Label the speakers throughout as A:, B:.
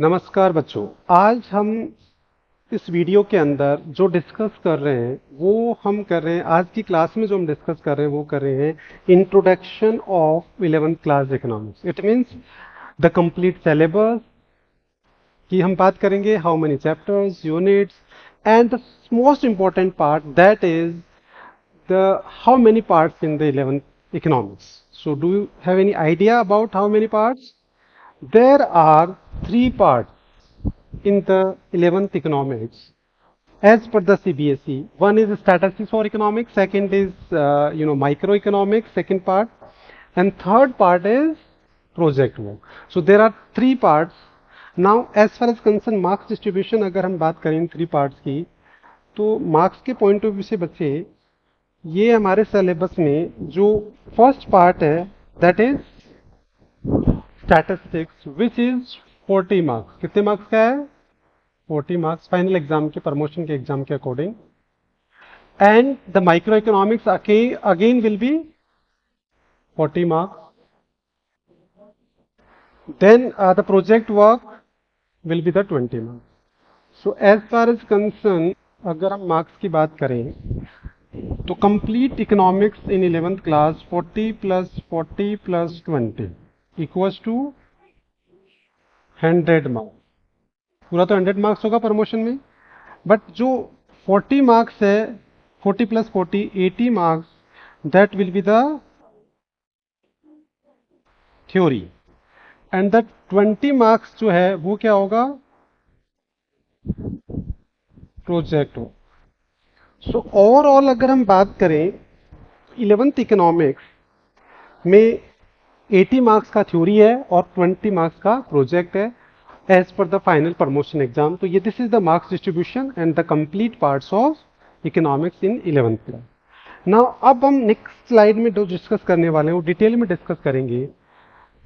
A: नमस्कार बच्चों। आज हम इस वीडियो के अंदर जो डिस्कस कर रहे हैं वो हम कर रहे हैं, आज की क्लास में जो हम डिस्कस कर रहे हैं वो कर रहे हैं introduction of 11th class economics. It means the complete syllabus की हम बात करेंगे, how many chapters, units and the most important part that is the how many parts in the 11th economics. So do you have any idea about how many parts? There are three parts in the 11th economics as per the CBSE. One is statistics for economics, second is microeconomics, second part, and third part is project work. So there are three parts. Now as far as concern marks distribution, अगर हम बात करें three parts की, तो marks के point of view से बच्चे ये हमारे सिलेबस में जो फर्स्ट पार्ट है that is statistics which is 40 marks. कितने मार्क्स का है? 40 मार्क्स फाइनल एग्जाम के, प्रमोशन के एग्जाम के according. And the microeconomics again will be 40 marks. Then the project work will be the 20 marks. So as far as concern अगर हम marks की बात करें तो complete economics in 11th class 40 plus 40 plus 20 equals to 100 marks. पूरा तो 100 marks होगा promotion में, बट जो 40 मार्क्स है, 40 plus 40 80 marks, that will be the theory and the 20 marks जो है वो क्या होगा? प्रोजेक्ट हो। सो ओवरऑल अगर हम बात करें 11th इकोनॉमिक्स में 80 मार्क्स का थ्योरी है और 20 मार्क्स का प्रोजेक्ट है as per the final promotion exam. तो ये this is the marks distribution and the complete parts of economics in 11th class. Now अब हम नेक्स्ट स्लाइड में जो डिस्कस करने वाले हैं वो डिटेल में डिस्कस करेंगे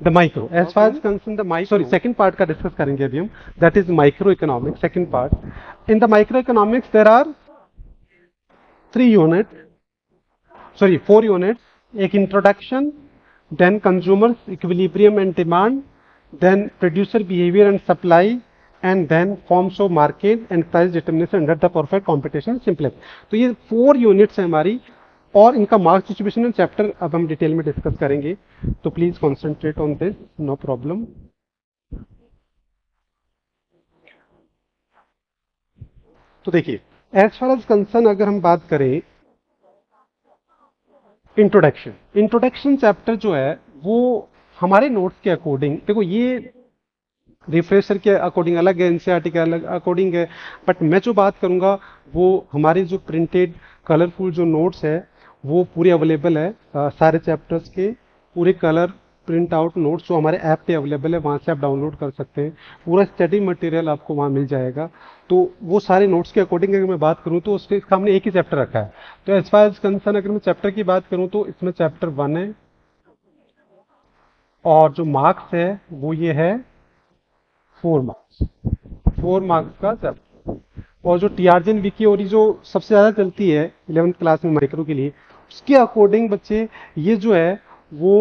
A: the micro as far as concern the second part का डिस्कस करेंगे अभी हम, that is microeconomics second part. In the microeconomics there are 4 units. एक introduction, then consumers equilibrium and demand, then producer behavior and supply, and then forms of market and price determination under the perfect competition simplest। तो ये 4 units हैं हमारी और इनका marks distribution chapter अब हम detail में डिस्कस करेंगे। तो please concentrate on this, no problem. तो देखिए एज फार एज कंसर्न अगर हम बात करें इंट्रोडक्शन चैप्टर जो है वो हमारे नोट्स के अकॉर्डिंग, देखो ये रिफ्रेशर के अकॉर्डिंग अलग है, एनसीईआरटी के अलग अकॉर्डिंग है, बट मैं जो बात करूंगा वो हमारे जो प्रिंटेड कलरफुल जो नोट्स है वो पूरे अवेलेबल है। सारे चैप्टर्स के पूरे कलर प्रिंट आउट नोट्स जो हमारे ऐप पे अवेलेबल है, वहाँ से आप डाउनलोड कर सकते हैं। पूरा स्टडी मटेरियल आपको वहाँ मिल जाएगा। तो वो सारे नोट्स के अकॉर्डिंग अगर मैं बात करूँ तो उसके हमने एक ही चैप्टर रखा है। तो एज फार एज कंसर्न अगर मैं चैप्टर की बात करूँ तो इसमें चैप्टर 1 है और जो मार्क्स है वो ये है 4 मार्क्स का चैप्टर। और जो टीआरजेन विकी और जो सबसे ज्यादा चलती है 11th क्लास में माइक्रो के लिए, उसके अकॉर्डिंग बच्चे ये जो है वो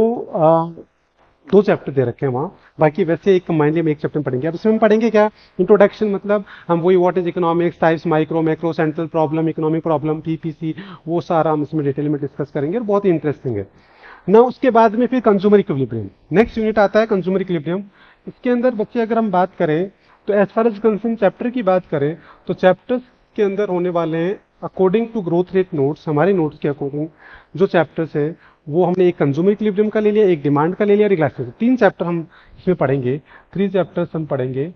A: 2 चैप्टर दे रखे हैं वहाँ। बाकी वैसे एक कंबाइनली में एक चैप्टर पढ़ेंगे। अब इसमें हम पढ़ेंगे क्या? इंट्रोडक्शन, मतलब हम वही what is economics, types, micro, macro, central problem, economic problem, PPC, वो सारा हम इसमें डिटेल में डिस्कस करेंगे और बहुत ही इंटरेस्टिंग है ना। उसके बाद में फिर कंज्यूमर इक्विलिब्रियम, नेक्स्ट यूनिट आता है कंज्यूमर इक्विलिब्रियम। इसके अंदर बच्चे अगर हम बात करें तो as far as concern chapter की बात करें तो चैप्टर्स के अंदर होने वाले हैं according to growth rate notes. हमारे नोट्स के अकॉर्डिंग जो चैप्टर्स है वो हमने एक कंज्यूमर इक्विलिब्रियम का ले लिया, एक डिमांड का ले लिया और एक इलास्टिसिटी। 3 चैप्टर हम इसमें पढ़ेंगे, 3 चैप्टर्स हम पढ़ेंगे।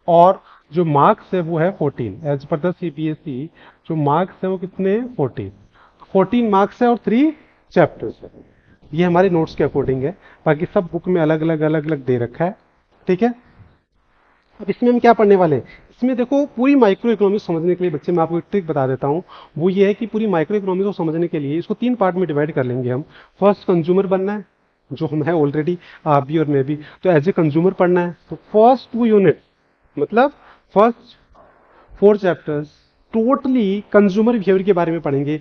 A: और जो मार्क्स है वो है 14 एज पर द सीबीएसई। जो मार्क्स है वो कितने? 14 मार्क्स है और 3 चैप्टर्स है। ये हमारे नोट्स के अकॉर्डिंग है, बाकी सब बुक में अलग अलग दे रखा है, ठीक है। अब इसमें हम क्या पढ़ने वाले हैं? इसमें देखो पूरी माइक्रो इकोनॉमिक्स समझने के लिए बच्चे मैं आपको एक ट्रिक बता देता हूँ। वो ये है कि पूरी माइक्रो इकोनॉमिक्स को समझने के लिए इसको 3 पार्ट में डिवाइड कर लेंगे हम। फर्स्ट कंज्यूमर बनना है, जो हम है ऑलरेडी, आप भी और मैं भी, तो एज ए कंज्यूमर पढ़ना है। तो फर्स्ट 2 यूनिट मतलब first 4 chapters totally consumer behaviour के बारे में पढ़ेंगे।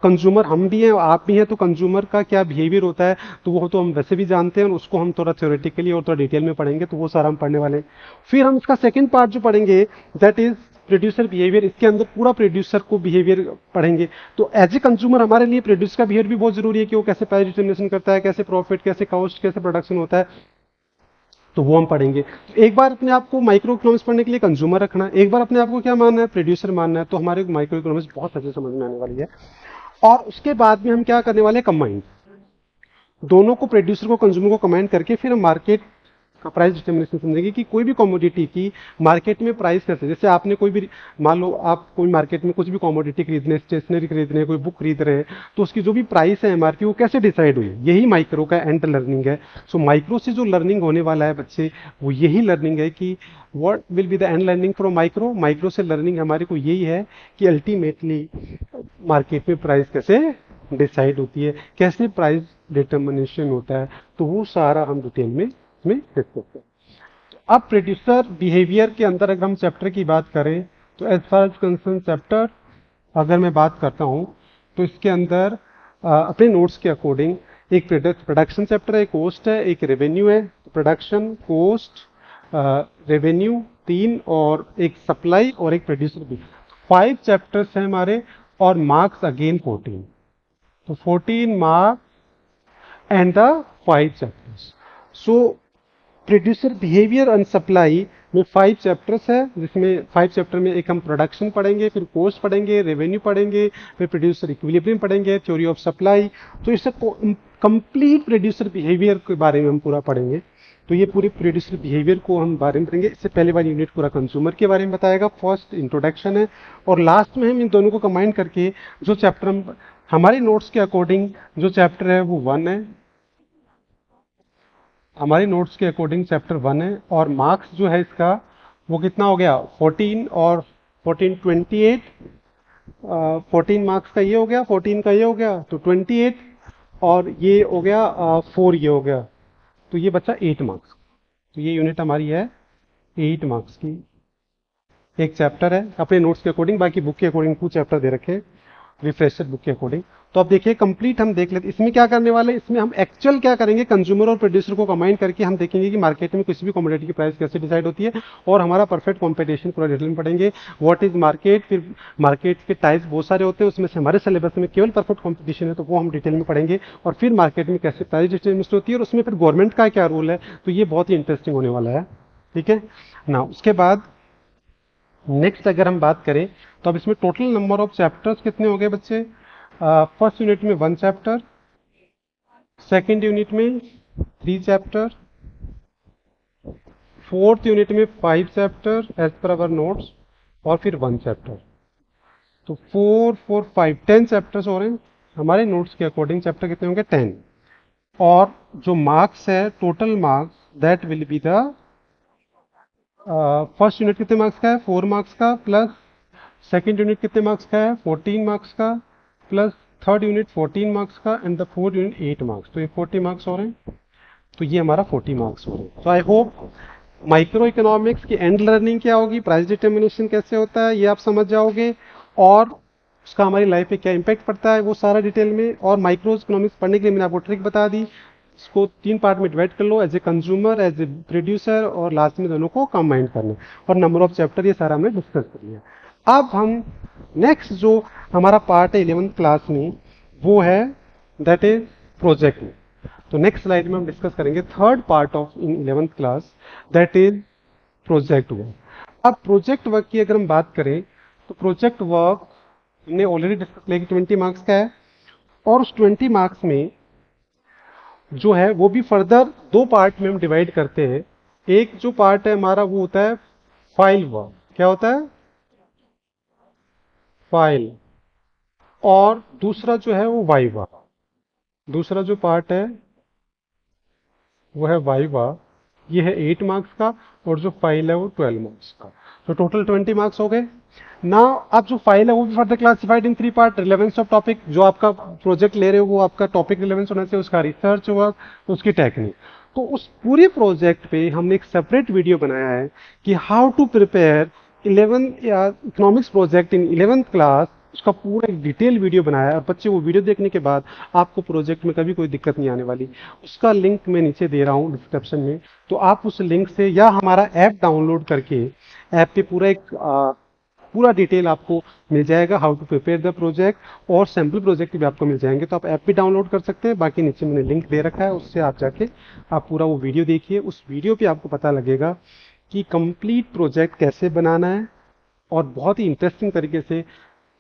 A: कंज्यूमर हम भी हैं, आप भी हैं, तो कंज्यूमर का क्या बिहेवियर होता है तो वो तो हम वैसे भी जानते हैं, और उसको हम थोड़ा थ्योरेटिकली और थोड़ा डिटेल में पढ़ेंगे, तो वो सारा हम पढ़ने वाले हैं। फिर हम इसका सेकंड पार्ट जो पढ़ेंगे दैट इज प्रोड्यूसर बिहेवियर। इसके अंदर पूरा प्रोड्यूसर को बिहेवियर पढ़ेंगे। तो एज ए कंज्यूमर हमारे लिए प्रोड्यूसर का बिहेवियर भी बहुत जरूरी है कि वो कैसे प्राइस डिटर्मिनेशन करता है, कैसे प्रॉफिट, कैसे कॉस्ट, कैसे प्रोडक्शन होता है, तो वो हम पढ़ेंगे। तो एक बार अपने आप को माइक्रो इकोनॉमिक्स पढ़ने के लिए कंज्यूमर रखना, एक बार अपने आप को क्या मानना है, प्रोड्यूसर मानना है, तो हमारे माइक्रो इकोनॉमिक्स बहुत अच्छे समझ में आने वाली है। और उसके बाद में हम क्या करने वाले हैं, कंबाइन दोनों को, प्रोड्यूसर को कंज्यूमर को कंबाइन करके फिर हम मार्केट का प्राइस डिटर्मिनेशन समझेंगे कि कोई भी कमोडिटी की मार्केट में प्राइस कैसे, जैसे आपने कोई भी, मान लो आप कोई मार्केट में कुछ भी कमोडिटी खरीद रहे हैं, स्टेशनरी खरीद रहे हैं, कोई बुक खरीद रहे हैं, तो उसकी जो भी प्राइस है एमआरपी वो कैसे डिसाइड हुई, यही माइक्रो का एंड लर्निंग है। सो माइक्रो से जो लर्निंग होने वाला है बच्चे, वो यही लर्निंग है कि what will be the end learning from micro. Micro से लर्निंग हमारे को यही है कि अल्टीमेटली मार्केट में प्राइस कैसे डिसाइड होती है, कैसे प्राइस डिटर्मिनेशन होता है, तो वो सारा हम डिटेल में इसमें डिस्कस करते हैं। तो अब प्रोड्यूसर बिहेवियर के अंदर अगर हम चैप्टर की बात करें, तो as far as concern chapter अगर मैं बात करता हूं, तो इसके अंदर अपने नोट्स के अकॉर्डिंग एक प्रोडक्शन चैप्टर है, कॉस्ट है, एक रेवेन्यू है। प्रोडक्शन, कॉस्ट, रेवेन्यू 3, और एक सप्लाई और एक प्रोड्यूसर भी, 5 चैप्टर्स हैं हमारे, और मार्क्स अगेन 14। तो 14 marks and the 5 chapters. So producer behaviour and supply में 5 चैप्टर्स है, जिसमें 5 चैप्टर में एक हम प्रोडक्शन पढ़ेंगे, फिर कॉस्ट पढ़ेंगे, रेवेन्यू पढ़ेंगे, फिर प्रोड्यूसर इक्विलिब्रियम पढ़ेंगे, थ्योरी ऑफ सप्लाई। तो इससे कंप्लीट प्रोड्यूसर बिहेवियर के बारे में हम पूरा पढ़ेंगे। तो ये पूरे प्रोड्यूसर बिहेवियर को हम बारे में पढ़ेंगे। इससे पहले वाली यूनिट पूरा कंज्यूमर के बारे में बताएगा, फर्स्ट इंट्रोडक्शन है, और लास्ट में हम इन दोनों को कंबाइन करके जो चैप्टर हम हमारे नोट्स के अकॉर्डिंग जो चैप्टर है वो 1 है, हमारी नोट्स के अकॉर्डिंग चैप्टर 1 है, और मार्क्स जो है इसका वो कितना हो गया, 14 और 14 28, 14 मार्क्स का ये हो गया, 14 का ये हो गया, तो 28, और ये हो गया 4, ये हो गया, तो ये बचा 8 मार्क्स। तो ये यूनिट हमारी है 8 मार्क्स की, एक चैप्टर है अपने नोट्स के अकॉर्डिंग, बाकी बुक के अकॉर्डिंग 2 चैप्टर दे रखे रिफ्रेशर बुक के अकॉर्डिंग। तो अब देखिए कंप्लीट हम देख लेते, इसमें क्या करने वाले हैं, इसमें हम एक्चुअल क्या करेंगे, कंज्यूमर और प्रोड्यूसर को कंबाइन करके हम देखेंगे कि मार्केट में किसी भी कमोडिटी की प्राइस कैसे डिसाइड होती है, और हमारा परफेक्ट कॉम्पिटिशन पूरा डिटेल में पढ़ेंगे। व्हाट इज मार्केट, फिर मार्केट के टाइप्स बहुत सारे होते हैं, उसमें से हमारे सिलेबस में केवल परफेक्ट कॉम्पिटिशन है, तो वो हम डिटेल में पढ़ेंगे। और फिर मार्केट में कैसे प्राइस डिटर्मिनेशन होती है, और उसमें फिर गवर्नमेंट का क्या रोल है, तो ये बहुत ही इंटरेस्टिंग होने वाला है। ठीक है ना। उसके बाद नेक्स्ट अगर हम बात करें, तो अब इसमें टोटल नंबर ऑफ चैप्टर्स कितने हो गए बच्चे, फर्स्ट यूनिट में 1 चैप्टर, सेकेंड यूनिट में 3 चैप्टर, फोर्थ यूनिट में 5 चैप्टर एज पर अवर नोट्स, और फिर 1 चैप्टर। तो 4 4 5 10 चैप्टर्स हो रहे हैं हमारे नोट्स के अकॉर्डिंग। चैप्टर कितने होंगे, 10। और जो मार्क्स है, total marks that will be the, first unit कितने मार्क्स का है, 4 मार्क्स का, प्लस सेकेंड यूनिट कितने मार्क्स का है, 14 मार्क्स का, प्लस थर्ड यूनिट 14 मार्क्स का, and the fourth unit 8 marks. तो ये 40 मार्क्स हो रहे हैं, तो ये हमारा 40 मार्क्स हो रहे हैं। तो आई होप माइक्रो इकोनॉमिक्स की एंड लर्निंग क्या होगी, प्राइस डिटर्मिनेशन कैसे होता है, ये आप समझ जाओगे, और उसका हमारी लाइफ पे क्या इंपैक्ट पड़ता है वो सारा डिटेल में। और माइक्रो इकोनॉमिक्स पढ़ने के लिए मैंने आपको ट्रिक बता दी, इसको 3 पार्ट में डिवाइड कर लो, as a consumer, as a producer, और लास्ट में दोनों को कंबाइन करना, और नंबर ऑफ चैप्टर, ये सारा हमने डिस्कस कर लिया। अब हम नेक्स्ट जो हमारा पार्ट है 11th क्लास में, वो है दैट इज प्रोजेक्ट में। तो नेक्स्ट स्लाइड में हम डिस्कस करेंगे third part of in 11th class, that is project work. अब प्रोजेक्ट वर्क की अगर हम बात करें, तो प्रोजेक्ट वर्क हमने ऑलरेडी डिस्कस किया कि 20 मार्क्स का है, और उस 20 मार्क्स में जो है वो भी फर्दर 2 पार्ट में हम डिवाइड करते हैं। एक जो पार्ट है हमारा वो होता है फाइल वर्क, क्या होता है, फाइल, और दूसरा जो है वो वाइवा। दूसरा जो पार्ट है वो है वाइवा, ये है 8 मार्क्स का, और जो फाइल है वो 12 मार्क्स का। तो टोटल 20 मार्क्स हो गए। नाउ अब जो फाइल है वो भी further classified in 3 part, relevance of topic, जो आपका प्रोजेक्ट ले रहे हो वो आपका टॉपिक रिलेवेंस होना चाहिए, उसका रिसर्च वर्क, उसकी टेक्निक। तो उस पूरे प्रोजेक्ट पे हमने एक सेपरेट वीडियो बनाया है कि how to prepare 11 economics project in 11th class उसका पूरा एक डिटेल वीडियो बनाया है, और बच्चे वो वीडियो देखने के बाद आपको प्रोजेक्ट में कभी कोई दिक्कत नहीं आने वाली। उसका लिंक मैं नीचे दे रहा हूँ डिस्क्रिप्शन में, तो आप उस लिंक से या हमारा ऐप डाउनलोड करके, ऐप पे पूरा एक पूरा डिटेल आपको मिल जाएगा, how to prepare the project, और सैम्पल प्रोजेक्ट भी आपको मिल जाएंगे। तो आप ऐप भी डाउनलोड कर सकते हैं, बाकी नीचे मैंने लिंक दे रखा है, उससे आप जाके आप पूरा वो वीडियो देखिए। उस वीडियो पे आपको पता लगेगा कि कंप्लीट प्रोजेक्ट कैसे बनाना है, और बहुत ही इंटरेस्टिंग तरीके से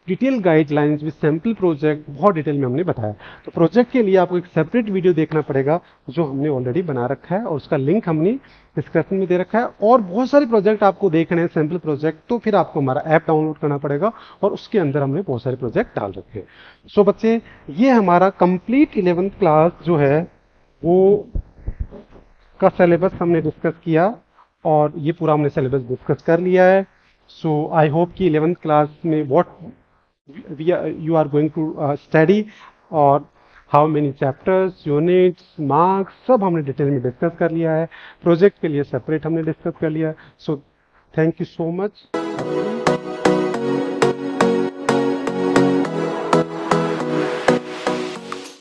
A: detail guidelines with sample project बहुत डिटेल में हमने बताया। तो प्रोजेक्ट के लिए आपको एक सेपरेट वीडियो देखना पड़ेगा जो हमने ऑलरेडी बना रखा है, और उसका लिंक हमने डिस्क्रिप्शन में दे रखा है। और बहुत सारे प्रोजेक्ट आपको देखने हैं सैम्पल प्रोजेक्ट, तो फिर आपको हमारा ऐप डाउनलोड करना पड़ेगा, और उसके अंदर हमने बहुत सारे प्रोजेक्ट डाल रखे हैं। सो बच्चे, ये हमारा कंप्लीट 11th क्लास जो है वो का सिलेबस हमने डिस्कस किया, और ये पूरा हमने सिलेबस डिस्कस कर लिया है। सो आई होप कि 11th क्लास में what you are going to study, और how many chapters, units, marks, सब हमने डिटेल में डिस्कस कर लिया है। प्रोजेक्ट के लिए सेपरेट हमने डिस्कस कर लिया है। So thank you so much.